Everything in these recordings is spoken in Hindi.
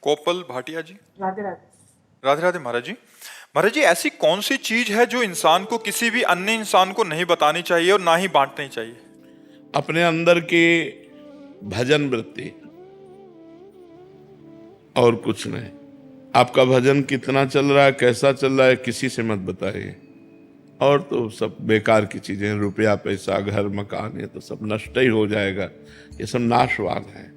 कोपल भाटिया जी। राधे राधे। राधे राधे महाराज जी। महाराज जी, ऐसी कौन सी चीज है जो इंसान को किसी भी अन्य इंसान को नहीं बतानी चाहिए और ना ही बांटनी चाहिए? अपने अंदर की भजन वृत्ति, और कुछ नहीं। आपका भजन कितना चल रहा है, कैसा चल रहा है, किसी से मत बताइए। और तो सब बेकार की चीजें, रुपया पैसा घर मकान, ये तो सब नष्ट ही हो जाएगा, ये सब नाशवान है।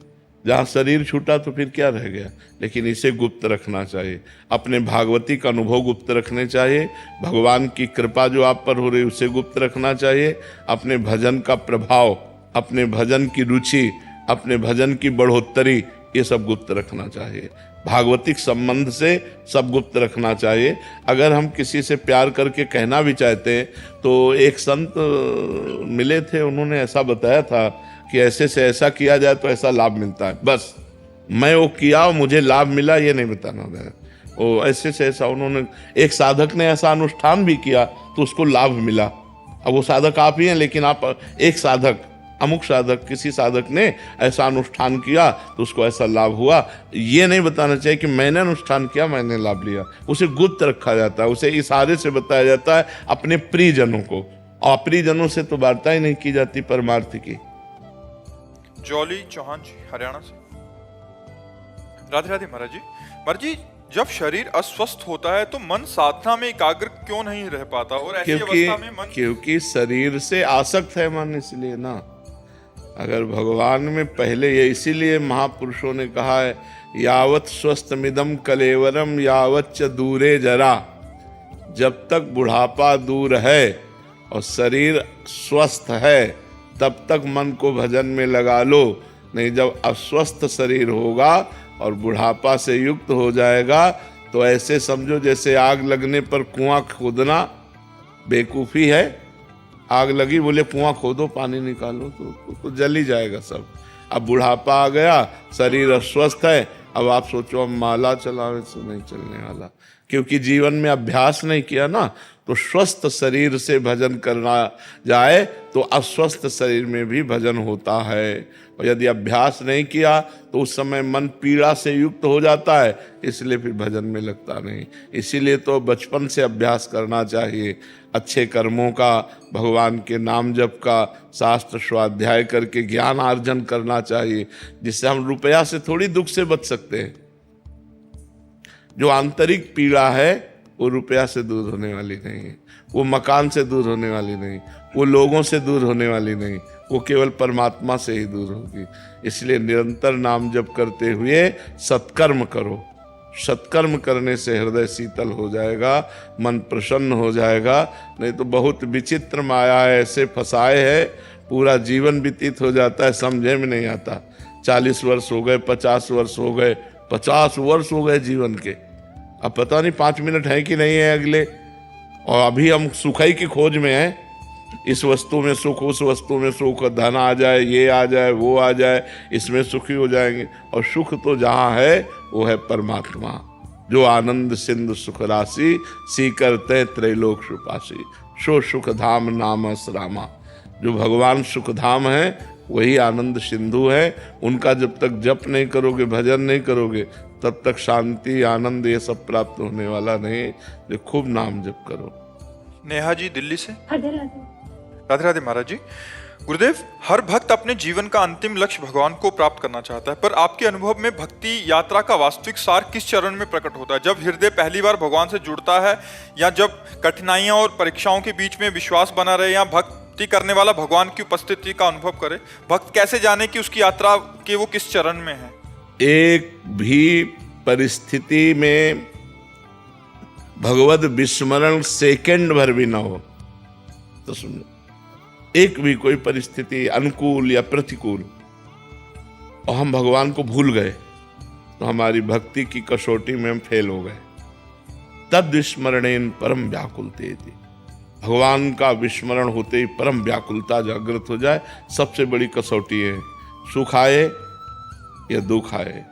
जहाँ शरीर छूटा तो फिर क्या रह गया। लेकिन इसे गुप्त रखना चाहिए, अपने भागवती का अनुभव गुप्त रखने चाहिए, भगवान की कृपा जो आप पर हो रही उसे गुप्त रखना चाहिए, अपने भजन का प्रभाव, अपने भजन की रुचि, अपने भजन की बढ़ोत्तरी, ये सब गुप्त रखना चाहिए। भागवतिक संबंध से सब गुप्त रखना चाहिए। अगर हम किसी से प्यार करके कहना भी चाहते हैं तो एक संत मिले थे, उन्होंने ऐसा बताया था कि ऐसे से ऐसा किया जाए तो ऐसा लाभ मिलता है। बस मैं वो किया और मुझे लाभ मिला, ये नहीं बताना है। वो ऐसे से ऐसा, उन्होंने, एक साधक ने ऐसा अनुष्ठान भी किया तो उसको लाभ मिला। अब वो साधक आप ही हैं, लेकिन आप एक साधक, अमुक साधक, किसी साधक ने ऐसा अनुष्ठान किया तो उसको ऐसा लाभ हुआ। ये नहीं बताना चाहिए कि मैंने अनुष्ठान किया, मैंने लाभ लिया। उसे गुप्त रखा जाता है, उसे इशारे से बताया जाता है अपने प्रियजनों को, और प्रियजनों से तो वार्ता ही नहीं की जाती परमार्थ की। जॉली चौहान जी, हरियाणा से। राधे राधे महाराज जी। महाराज जी, जब शरीर अस्वस्थ होता है तो मन साधना में एकाग्र क्यों नहीं रह पाता? और ऐसी अवस्था में मन, क्योंकि शरीर से आसक्त है मन, इसलिए ना। अगर भगवान में पहले, ये इसीलिए महापुरुषों ने कहा है, यावत स्वस्थमिदम कलेवरम यावत च दूरे जरा। जब तक बुढ़ापा दूर है और शरीर स्वस्थ है तब तक मन को भजन में लगा लो। नहीं, जब अस्वस्थ शरीर होगा और बुढ़ापा से युक्त हो जाएगा तो ऐसे समझो जैसे आग लगने पर कुआं खोदना बेवकूफ़ी है। आग लगी, बोले कुआं खोदो, पानी निकालो, तो जल ही जाएगा सब। अब बुढ़ापा आ गया, शरीर अस्वस्थ है, अब आप सोचो अब माला चलावे तो नहीं चलने वाला, क्योंकि जीवन में अभ्यास नहीं किया ना। तो स्वस्थ शरीर से भजन करना जाए तो अस्वस्थ शरीर में भी भजन होता है। और यदि अभ्यास नहीं किया तो उस समय मन पीड़ा से युक्त हो जाता है, इसलिए फिर भजन में लगता नहीं। इसीलिए तो बचपन से अभ्यास करना चाहिए, अच्छे कर्मों का, भगवान के नाम जप का, शास्त्र स्वाध्याय करके ज्ञान अर्जन करना चाहिए, जिससे हम रुपया से थोड़ी दुख से बच सकते हैं। जो आंतरिक पीड़ा है वो रुपया से दूर होने वाली नहीं है, वो मकान से दूर होने वाली नहीं, वो लोगों से दूर होने वाली नहीं, वो केवल परमात्मा से ही दूर होगी। इसलिए निरंतर नाम जप करते हुए सत्कर्म करो। सत्कर्म करने से हृदय शीतल हो जाएगा, मन प्रसन्न हो जाएगा। नहीं तो बहुत विचित्र माया है, ऐसे फंसाए है, पूरा जीवन व्यतीत हो जाता है, समझे में नहीं आता। 40 वर्ष हो गए, 50 वर्ष हो गए, 50 वर्ष हो गए जीवन के, अब पता नहीं 5 मिनट है कि नहीं है अगले। और अभी हम सुखाई की खोज में हैं, इस वस्तु में सुख, उस वस्तु में सुख, धन आ जाए, ये आ जाए, वो आ जाए, इसमें सुखी हो जाएंगे। और सुख तो जहाँ है वो है परमात्मा, जो आनंद सिंधु सुख राशि, सी करते त्रैलोक सुपासी, सो सुख धाम नाम रामा। जो भगवान सुख धाम है वही आनंद सिंधु है। उनका जब तक जप नहीं करोगे, भजन नहीं करोगे, तब तक शांति, आनंद ये सब प्राप्त होने वाला नहीं। जो खूब नाम जप करो। नेहा जी, दिल्ली से। राधे राधे। राधे राधे महाराज जी। गुरुदेव, हर भक्त अपने जीवन का अंतिम लक्ष्य भगवान को प्राप्त करना चाहता है, पर आपके अनुभव में भक्ति यात्रा का वास्तविक सार किस चरण में प्रकट होता है? जब हृदय पहली बार भगवान से जुड़ता है, या जब कठिनाइयां और परीक्षाओं के बीच में विश्वास बना रहे, या भक्ति करने वाला भगवान की उपस्थिति का अनुभव करे? भक्त कैसे जाने कि उसकी यात्रा के वो किस चरण में है? एक भी परिस्थिति में भगवत विस्मरण सेकंड भर भी ना हो तो सुनो, एक भी कोई परिस्थिति अनुकूल या प्रतिकूल और हम भगवान को भूल गए तो हमारी भक्ति की कसौटी में हम फेल हो गए। तद विस्मरणेन परम व्याकुलते थी। भगवान का विस्मरण होते ही परम व्याकुलता जागृत हो जाए, सबसे बड़ी कसौटी है। सुख आए या दुख आए,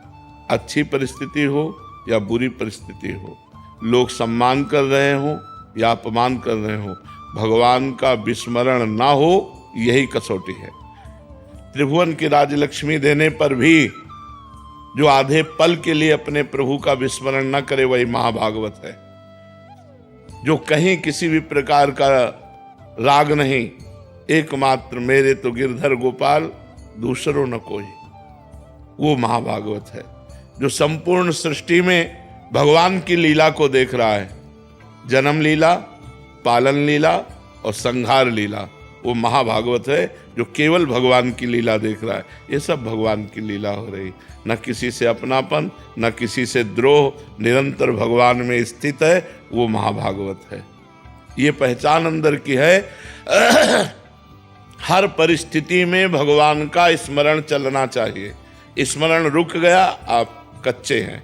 अच्छी परिस्थिति हो या बुरी परिस्थिति हो, लोग सम्मान कर रहे हो या अपमान कर रहे हो, भगवान का विस्मरण ना हो, यही कसौटी है। त्रिभुवन की राजलक्ष्मी देने पर भी जो आधे पल के लिए अपने प्रभु का विस्मरण न करे वही महाभागवत है। जो कहीं किसी भी प्रकार का राग नहीं, एकमात्र मेरे तो गिरधर गोपाल दूसरों न कोई, वो महाभागवत है। जो संपूर्ण सृष्टि में भगवान की लीला को देख रहा है, जन्म लीला, पालन लीला और संहार लीला, वो महाभागवत है। जो केवल भगवान की लीला देख रहा है, ये सब भगवान की लीला हो रही, न किसी से अपनापन, न किसी से द्रोह, निरंतर भगवान में स्थित है, वो महाभागवत है। ये पहचान अंदर की है। हर परिस्थिति में भगवान का स्मरण चलना चाहिए। स्मरण रुक गया, आप कच्चे हैं।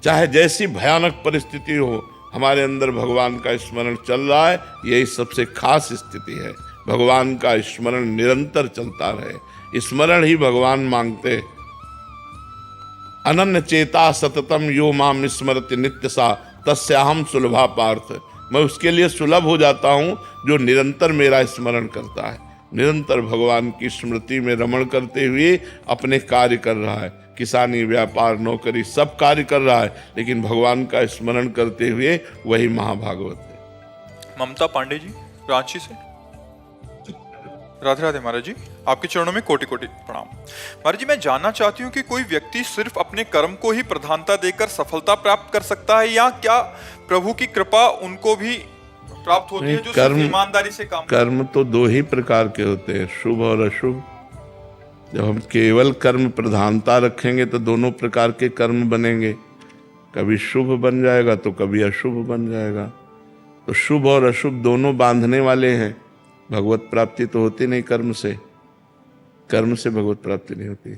चाहे जैसी भयानक परिस्थिति हो, हमारे अंदर भगवान का स्मरण चल रहा है, यही सबसे खास स्थिति है। भगवान का स्मरण निरंतर चलता रहे, स्मरण ही भगवान मांगते। अनन्य चेता सततम यो माम स्मरति नित्य सा तस्याहम सुलभा पार्थ। मैं उसके लिए सुलभ हो जाता हूँ जो निरंतर मेरा स्मरण करता है, निरंतर भगवान की स्मृति में रमण करते हुए अपने कार्य कर रहा है। किसानी, व्यापार, नौकरी सब कार्य कर रहा है, लेकिन भगवान का स्मरण करते हुए, वही महाभागवत है। ममता पांडे जी, रांची से। राधे राधे महाराज जी, आपके चरणों में कोटि कोटि प्रणाम। महाराज जी, मैं जानना चाहती हूँ कि कोई व्यक्ति सिर्फ अपने कर्म को ही प्रधानता देकर सफलता प्राप्त कर सकता है, या क्या प्रभु की कृपा उनको भी प्राप्त होती है जो सिर्फ ईमानदारी से काम? कर्म तो दो ही प्रकार के होते हैं, शुभ और अशुभ। जब हम केवल कर्म प्रधानता रखेंगे तो दोनों प्रकार के कर्म बनेंगे, कभी शुभ बन जाएगा तो कभी अशुभ बन जाएगा। तो शुभ और अशुभ दोनों बांधने वाले हैं। भगवत प्राप्ति तो होती नहीं कर्म से, कर्म से भगवत प्राप्ति नहीं होती,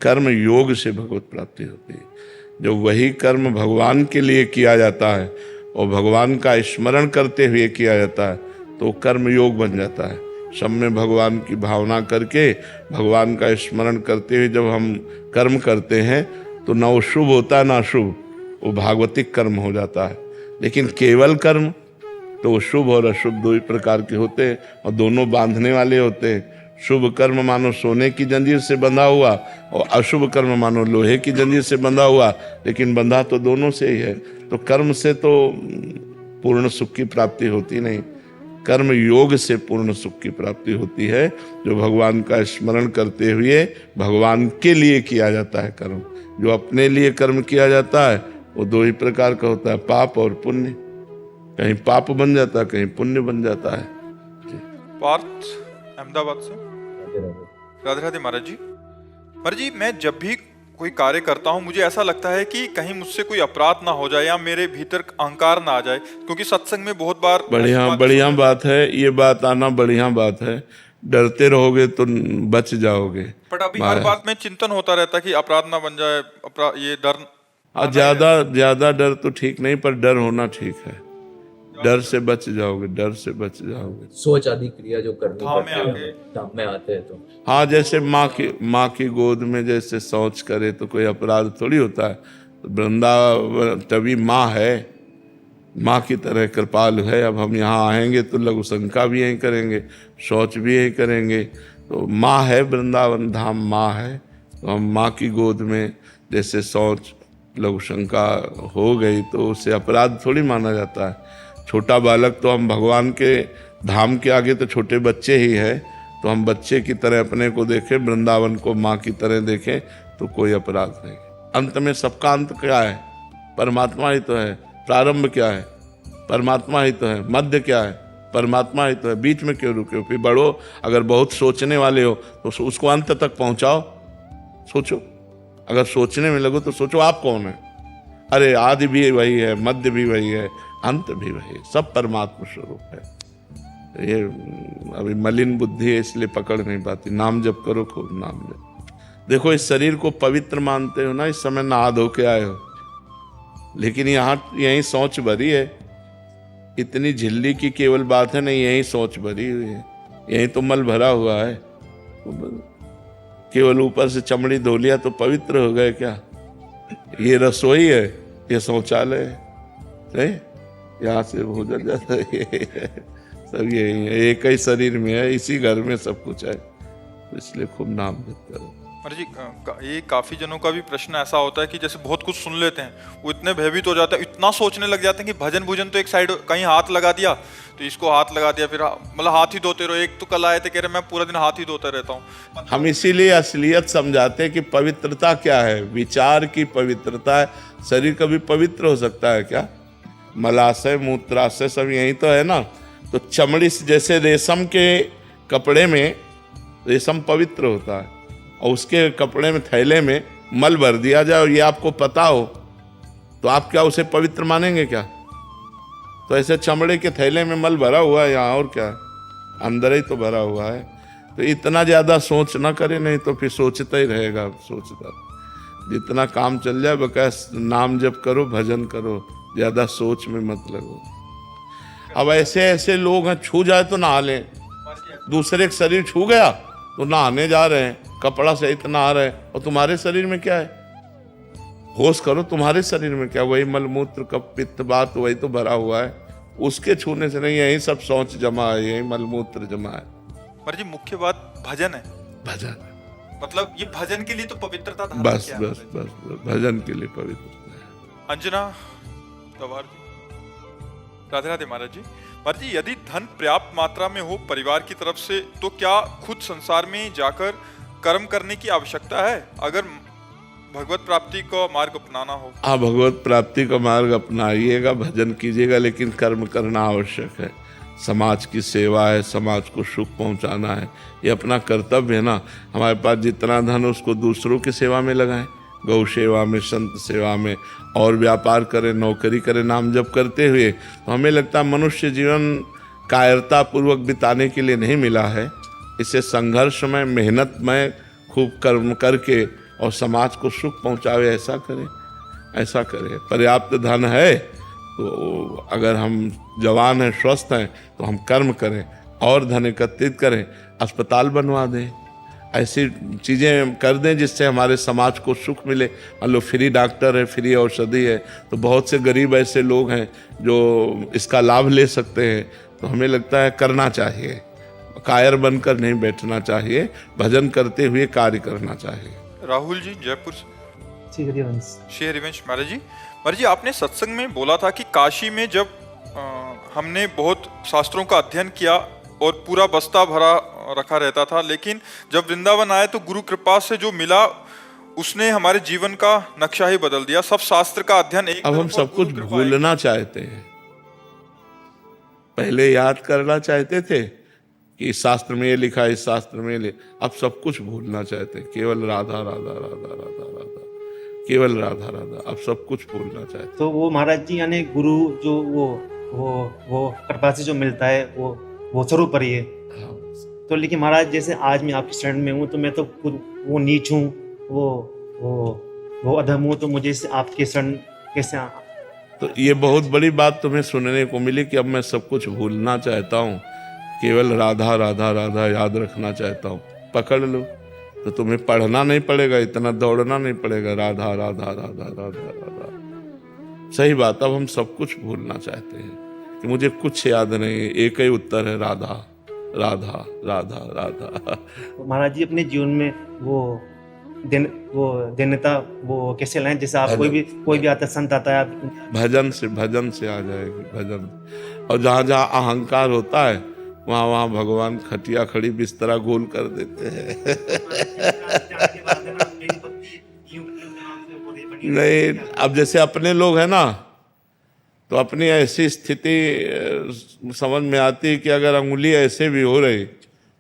कर्म योग से भगवत प्राप्ति होती है। जो वही कर्म भगवान के लिए किया जाता है और भगवान का स्मरण करते हुए किया जाता है, तो कर्म योग बन जाता है। सब में भगवान की भावना करके, भगवान का स्मरण करते हुए जब हम कर्म करते हैं, तो न वो शुभ होता है ना अशुभ, वो भागवतिक कर्म हो जाता है। लेकिन केवल कर्म तो वो शुभ और अशुभ दो ही प्रकार के होते हैं, और दोनों बांधने वाले होते हैं। शुभ कर्म मानो सोने की जंजीर से बंधा हुआ, और अशुभ कर्म मानो लोहे की जंजीर से बंधा हुआ, लेकिन बंधा तो दोनों से ही है। तो कर्म से तो पूर्ण सुख की प्राप्ति होती नहीं, कर्म योग से पूर्ण सुख की प्राप्ति होती है, जो भगवान का स्मरण करते हुए भगवान के लिए किया जाता है कर्म। जो अपने लिए कर्म किया जाता है वो दो ही प्रकार का होता है, पाप और पुण्य। कहीं पाप बन जाता है, कहीं पुण्य बन जाता है। पार्थ अहमदाबाद से। राधे राधे महाराज जी। महाराज जी, मैं जब भी कोई कार्य करता हूँ, मुझे ऐसा लगता है कि कहीं मुझसे कोई अपराध ना हो जाए या मेरे भीतर अहंकार ना आ जाए, क्योंकि सत्संग में बहुत बार बढ़िया बात है, ये बात आना बढ़िया बात है। डरते रहोगे तो बच जाओगे। बट अभी हर बात में चिंतन होता रहता है कि अपराध ना बन जाए, ये डर। ज्यादा डर तो ठीक नहीं, पर डर होना ठीक है। डर से बच जाओगे, डर से बच जाओगे। सोच आदि क्रिया जो करनी धाम में आते हैं तो हाँ, जैसे माँ की गोद में जैसे शौच करे तो कोई अपराध थोड़ी होता है। तो वृंदावन तभी माँ है, माँ की तरह कृपालु है। अब हम यहाँ आएंगे तो लघु शंका भी यहीं करेंगे, शौच भी यहीं करेंगे। तो माँ है, वृंदावन धाम माँ है। तो हम माँ की गोद में जैसे शौच लघु शंका हो गई तो उसे अपराध थोड़ी माना जाता है। छोटा बालक तो हम भगवान के धाम के आगे तो छोटे बच्चे ही है, तो हम बच्चे की तरह अपने को देखें, वृंदावन को माँ की तरह देखें, तो कोई अपराध नहीं। अंत में सबका अंत क्या है? परमात्मा ही तो है। प्रारंभ क्या है? परमात्मा ही तो है। मध्य क्या है? परमात्मा ही तो है। बीच में क्यों रुके हो? फिर बढ़ो। अगर बहुत सोचने वाले हो तो उसको अंत तक पहुंचाओ। सोचो, अगर सोचने में लगो तो सोचो आप कौन है। अरे आदि भी वही है, मध्य भी वही है, अंत भी वही है, सब परमात्मा स्वरूप है। ये अभी मलिन बुद्धि है, इसलिए पकड़ नहीं पाती। नाम जप करो, खूब नाम जप। देखो, इस शरीर को पवित्र मानते हो ना, इस समय नहा धो के आए हो, लेकिन यहीं सोच भरी है। इतनी झिल्ली की केवल बात है नहीं, यहीं सोच भरी हुई है, यहीं तो मल भरा हुआ है। केवल ऊपर से चमड़ी धो लिया तो पवित्र हो गए क्या? ये रसोई है, ये शौचालय है, यहाँ से भोजन जाता है, सब यही है, एक ही शरीर में है, इसी घर में सब कुछ है। तो इसलिए खूब नाम जप करो। महाराज जी ये काफी जनों का भी प्रश्न ऐसा होता है कि जैसे बहुत कुछ सुन लेते हैं, वो इतने भयभीत हो जाते हैं, इतना सोचने लग जाते हैं कि भजन भूजन तो एक साइड, कहीं हाथ लगा दिया तो इसको हाथ लगा दिया, फिर मतलब हाथ ही धोते रहो। एक तो कल आए थे कह रहे मैं पूरा दिन हाथ ही धोता रहता हूँ। हम इसीलिए असलियत समझाते हैं कि पवित्रता क्या है, विचार की पवित्रता है। शरीर कभी पवित्र हो सकता है क्या? मलाशय मूत्राशय सब यही तो है ना। तो चमड़ी से, जैसे रेशम के कपड़े में रेशम पवित्र होता है और उसके कपड़े में, थैले में मल भर दिया जाए और ये आपको पता हो, तो आप क्या उसे पवित्र मानेंगे क्या? तो ऐसे चमड़े के थैले में मल भरा हुआ है यहाँ, और क्या है, अंदर ही तो भरा हुआ है। तो इतना ज्यादा सोच ना करे, नहीं तो फिर सोचता ही रहेगा। सोचता जितना काम चल जाए, बकास नाम जप करो, भजन करो, ज्यादा सोच में मत लगो। अब ऐसे ऐसे लोग हैं, छू जाए तो नहा लें, दूसरे का शरीर छू गया तो नहाने जा रहे हैं, कपड़ा सहित नहा रहे हैं, और तुम्हारे शरीर में क्या है? होश करो, तुम्हारे शरीर में क्या? वही मलमूत्र कप पित्त बात वही तो भरा हुआ है, उसके छूने से नहीं। यही सब सोच जमा है, यही मलमूत्र जमा है। पर जी मुख्य बात भजन है। भजन, मतलब ये भजन के लिए तो पवित्रता धारण बस किया बस बस बस, भजन के लिए पवित्रता है। अंजना गवार जी, राधे राधे महाराज जी। महाराज जी यदि धन पर्याप्त मात्रा में हो परिवार की तरफ से, तो क्या खुद संसार में जाकर कर्म करने की आवश्यकता है अगर भगवत प्राप्ति को मार्ग अपनाना हो? हाँ, भगवत प्राप्ति का मार्ग अपनाइएगा, भजन कीजिएगा, लेकिन कर्म करना आवश्यक है। समाज की सेवा है, समाज को सुख पहुंचाना है, ये अपना कर्तव्य है ना। हमारे पास जितना धन उसको दूसरों की सेवा में लगाएं, गौ सेवा में, संत सेवा में, और व्यापार करें, नौकरी करें, नाम जप करते हुए। तो हमें लगता है मनुष्य जीवन कायरता पूर्वक बिताने के लिए नहीं मिला है। इसे संघर्ष में, मेहनत में खूब कर्म करके और समाज को सुख पहुंचावे, ऐसा करें, ऐसा करें। पर्याप्त धन है तो अगर हम जवान हैं, स्वस्थ हैं, तो हम कर्म करें और धन एकत्रित करें, अस्पताल बनवा दें, ऐसी चीज़ें कर दें जिससे हमारे समाज को सुख मिले। मान लो फ्री डॉक्टर है, फ्री औषधि है, तो बहुत से गरीब ऐसे लोग हैं जो इसका लाभ ले सकते हैं। तो हमें लगता है करना चाहिए, कायर बनकर नहीं बैठना चाहिए, भजन करते हुए कार्य करना चाहिए। राहुल जी जयपुर से। श्री हरिवंश। श्री हरिवंश महाराज जी। महाराज जी आपने सत्संग में बोला था कि काशी में जब हमने बहुत शास्त्रों का अध्ययन किया और पूरा बस्ता भरा रखा रहता था, लेकिन जब वृंदावन आए तो गुरु कृपा से जो मिला उसने हमारे जीवन का नक्शा ही बदल दिया। सब शास्त्र का अध्ययन एक, अब हम सब कुछ भूलना चाहते हैं। पहले याद करना चाहते थे कि इस शास्त्र में ये लिखा, इस शास्त्र में ये, अब सब कुछ भूलना चाहते हैं। केवल राधा राधा राधा राधा राधा, केवल राधा राधा, अब सब कुछ भूलना चाहते हैं। तो वो महाराज जी यानी गुरु जो वो कृपा से जो मिलता है वो स्वरूप है। तो लेकिन महाराज जैसे आज मैं आपकी शरण में हूँ, तो मैं तो खुद वो नीच हूँ, वो अधम हूँ, तो मुझे से आपके शरण कैसे तो ये बहुत बड़ी बात तुम्हें सुनने को मिली कि अब मैं सब कुछ भूलना चाहता हूँ, केवल राधा राधा राधा याद रखना चाहता हूँ। पकड़ लो तो तुम्हें पढ़ना नहीं पड़ेगा, इतना दौड़ना नहीं पड़ेगा। राधा राधा राधा राधा राधा, सही बात। अब हम सब कुछ भूलना चाहते हैं कि मुझे कुछ याद नहीं, एक ही उत्तर है, राधा राधा राधा राधा। तो महाराज जी अपने जीवन में वो देनता वो कैसे लाएं? जैसे आप कोई भी आता संत आता है, आप भजन से आ जाएगी, भजन। और जहाँ जहाँ अहंकार होता है वहाँ वहाँ भगवान खटिया खड़ी बिस्तरा गोल कर देते हैं। नहीं, अब जैसे अपने लोग हैं ना, तो अपनी ऐसी स्थिति समझ में आती है कि अगर अंगुली ऐसे भी हो रही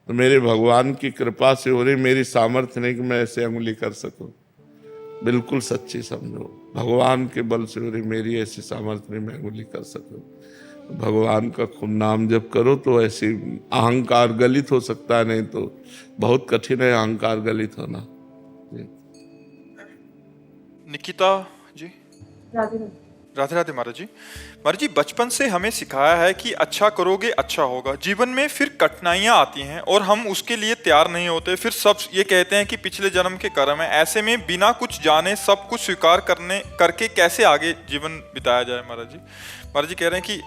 तो मेरे भगवान की कृपा से हो रही, मेरी सामर्थ्य नहीं कि मैं ऐसे अंगुली कर सकूं। बिल्कुल सच्ची समझो, भगवान के बल से हो रही, मेरी ऐसी सामर्थ्य नहीं मैं अंगुली कर सकूं। भगवान का खूब नाम जप करो तो ऐसी अहंकार गलित हो सकता है, नहीं तो बहुत कठिन है अहंकार गलित होना। निकिता जी। राधे राधे महाराज जी। महाराज जी बचपन से हमें सिखाया है कि अच्छा करोगे अच्छा होगा। जीवन में फिर कठिनाइयां आती हैं और हम उसके लिए तैयार नहीं होते। फिर सब ये कहते हैं कि पिछले जन्म के कर्म है। ऐसे में बिना कुछ जाने सब कुछ स्वीकार करके कैसे आगे जीवन बिताया जाए? महाराज जी कह रहे हैं कि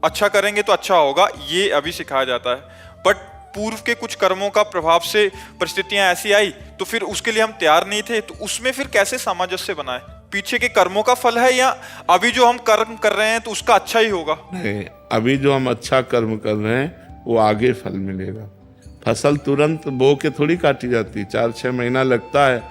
अच्छा करेंगे तो अच्छा होगा, ये अभी सिखाया जाता है। बट पूर्व के कुछ कर्मों का प्रभाव से परिस्थितियां ऐसी आई तो फिर उसके लिए हम तैयार नहीं थे, तो उसमें फिर कैसे सामंजस्य बनाए? पीछे के कर्मों का फल है या अभी जो हम कर्म कर रहे हैं तो उसका अच्छा ही होगा? नहीं, अभी जो हम अच्छा कर्म कर रहे हैं वो आगे फल मिलेगा। फसल तुरंत बो के थोड़ी काटी जाती, 4-6 महीना लगता है।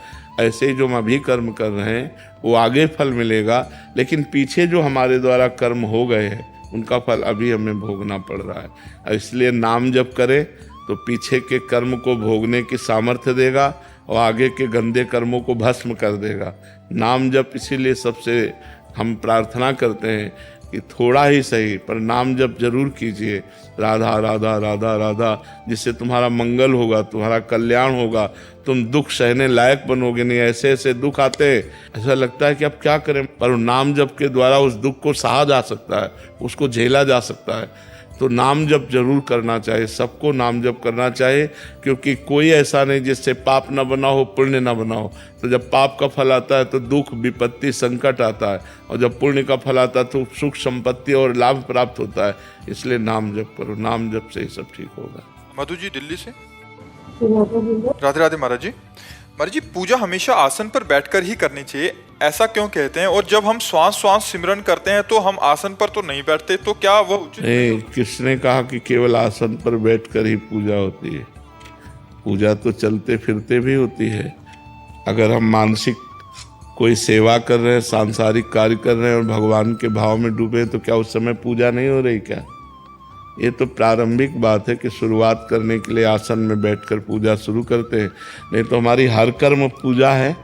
ऐसे ही जो हम अभी कर्म कर रहे हैं वो आगे फल मिलेगा, लेकिन पीछे जो हमारे द्वारा कर्म हो गए हैं उनका फल अभी हमें भोगना पड़ रहा है। इसलिए नाम जप करें तो पीछे के कर्म को भोगने की सामर्थ्य देगा और आगे के गंदे कर्मों को भस्म कर देगा। नाम जप इसीलिए सबसे हम प्रार्थना करते हैं कि थोड़ा ही सही पर नाम जप जरूर कीजिए, राधा राधा राधा राधा, जिससे तुम्हारा मंगल होगा, तुम्हारा कल्याण होगा, तुम दुख सहने लायक बनोगे नहीं। ऐसे ऐसे दुख आते ऐसा लगता है कि अब क्या करें, पर नाम जप के द्वारा उस दुख को सहा जा सकता है, उसको झेला जा सकता है। तो नाम जप जरूर करना चाहिए, सबको नाम जप करना चाहिए, क्योंकि कोई ऐसा नहीं जिससे पाप न बना हो पुण्य न बना हो। तो जब पाप का फल आता है तो दुख विपत्ति संकट आता है, और जब पुण्य का फल आता है तो सुख संपत्ति और लाभ प्राप्त होता है। इसलिए नाम जप करो, नाम जप से ही सब ठीक होगा। मधु जी दिल्ली से। राधे राधे महाराज जी। महाराज जी, पूजा हमेशा आसन पर बैठकर ही करनी चाहिए, ऐसा क्यों कहते हैं? और जब हम श्वास श्वास सिमरन करते हैं तो हम आसन पर तो नहीं बैठते, तो क्या वह उचित नहीं, किसने कहा कि केवल आसन पर बैठकर ही पूजा होती है? पूजा तो चलते फिरते भी होती है। अगर हम मानसिक कोई सेवा कर रहे हैं, सांसारिक कार्य कर रहे हैं और भगवान के भाव में डूबे, तो क्या उस समय पूजा नहीं हो रही क्या? ये तो प्रारंभिक बात है कि शुरुआत करने के लिए आसन में बैठकर पूजा शुरू करते हैं, नहीं तो हमारी हर कर्म पूजा है।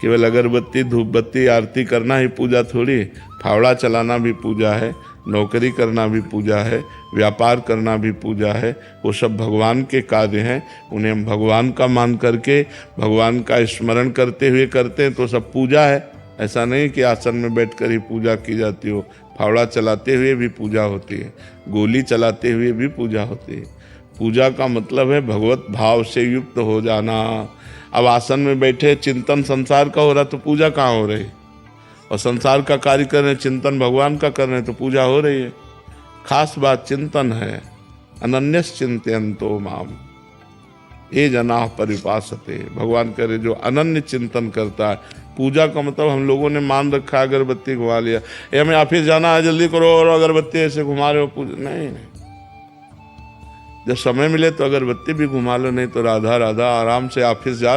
केवल अगरबत्ती धूप बत्ती आरती करना ही पूजा थोड़ी, फावड़ा चलाना भी पूजा है, नौकरी करना भी पूजा है, व्यापार करना भी पूजा है। वो सब भगवान के कार्य हैं, उन्हें हम भगवान का मान करके भगवान का स्मरण करते हुए करते हैं तो सब पूजा है। ऐसा नहीं कि आसन में बैठकर ही पूजा की जाती हो, फावड़ा चलाते हुए भी पूजा होती है, गोली चलाते हुए भी पूजा होती है। पूजा का मतलब है भगवत भाव से युक्त हो जाना। अब आसन में बैठे चिंतन संसार का हो रहा तो पूजा कहाँ हो रही? और संसार का कार्य कर रहे, चिंतन भगवान का कर रहे तो पूजा हो रही है। खास बात चिंतन है। अनन्यस चिंतयन्तो माम ये जनाः परिपासते। भगवान कह रहे जो अनन्य चिंतन करता है। पूजा का मतलब हम लोगों ने मान रखा है अगरबत्ती घुमा लिया, ये हमें ऑफिस जाना है जल्दी करो और अगरबत्ती ऐसे घुमा रहे हो, पूजा नहीं। जब समय मिले तो अगरबत्ती भी घुमा लो, नहीं तो राधा राधा आराम से ऑफिस जा रहे